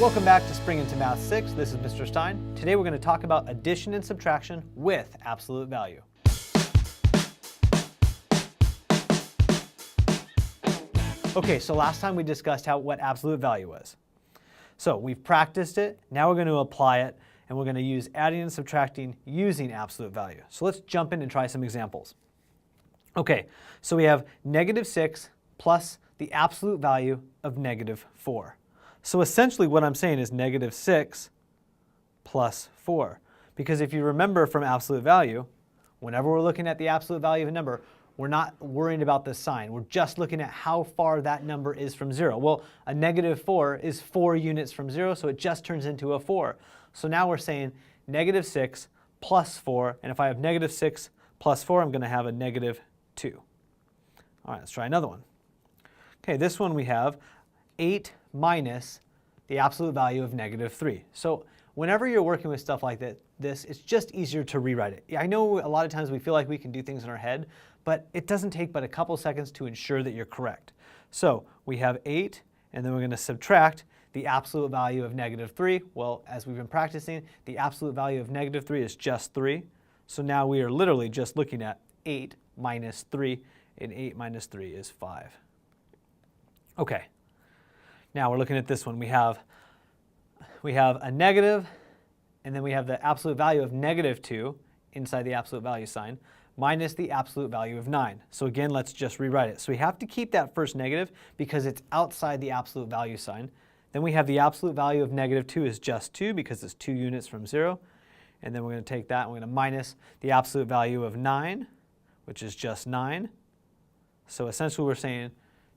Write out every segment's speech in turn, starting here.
Welcome back to Spring Into Math 6. This is Mr. Stein. Today we're going to talk about addition and subtraction with absolute value. Okay, so last time we discussed what absolute value was. So we've practiced it, now we're going to apply it, and we're going to use adding and subtracting using absolute value. So let's jump in and try some examples. Okay, so we have -6 plus the absolute value of -4. So essentially what I'm saying is -6 plus 4. Because if you remember from absolute value, whenever we're looking at the absolute value of a number, we're not worrying about the sign. We're just looking at how far that number is from 0. Well, a -4 is 4 units from 0, so it just turns into a 4. So now we're saying -6 plus 4, and if I have -6 plus 4, I'm going to have a -2. All right, let's try another one. Okay, this one we have 8 minus the absolute value of -3. So whenever you're working with stuff like this, it's just easier to rewrite it. I know a lot of times we feel like we can do things in our head, but it doesn't take but a couple seconds to ensure that you're correct. So we have 8, and then we're going to subtract the absolute value of -3. Well, as we've been practicing, the absolute value of -3 is just 3. So now we are literally just looking at 8 minus 3, and 8 minus 3 is 5. Okay. Now we're looking at this one. We have a negative, and then we have the absolute value of -2 inside the absolute value sign, minus the absolute value of 9. So again, let's just rewrite it. So we have to keep that first negative because it's outside the absolute value sign. Then we have the absolute value of -2 is just 2 because it's 2 units from 0. And then we're going to take that and we're going to minus the absolute value of 9, which is just 9. So essentially we're saying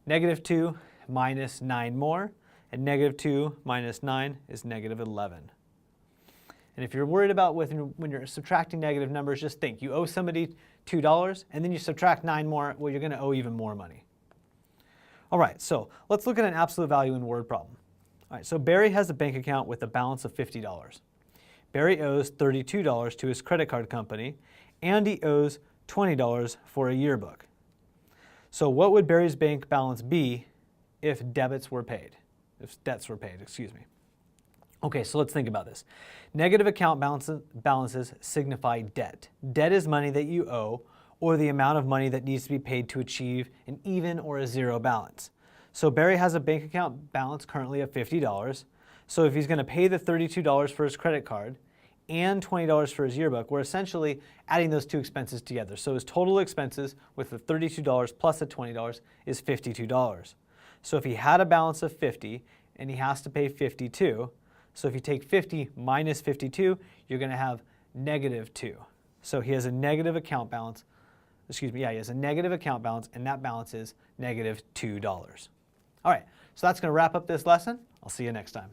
-2 minus 9 more, and -2 minus 9 is -11. And if you're worried about when you're subtracting negative numbers, just think, you owe somebody $2, and then you subtract 9 more, well, you're going to owe even more money. All right, so let's look at an absolute value in word problem. All right, so Barry has a bank account with a balance of $50. Barry owes $32 to his credit card company, and he owes $20 for a yearbook. So what would Barry's bank balance be if debts were paid? Excuse me. Okay, so let's think about this. Negative account balances signify debt. Debt is money that you owe, or the amount of money that needs to be paid to achieve an even or a 0 balance. So Barry has a bank account balance currently of $50. So if he's going to pay the $32 for his credit card and $20 for his yearbook, we're essentially adding those two expenses together. So his total expenses with the $32 plus the $20 is $52. So if he had a balance of 50 and he has to pay 52, so if you take 50 minus 52, you're going to have -2. So he has a negative account balance, he has a negative account balance, and that balance is -$2. All right, so that's going to wrap up this lesson. I'll see you next time.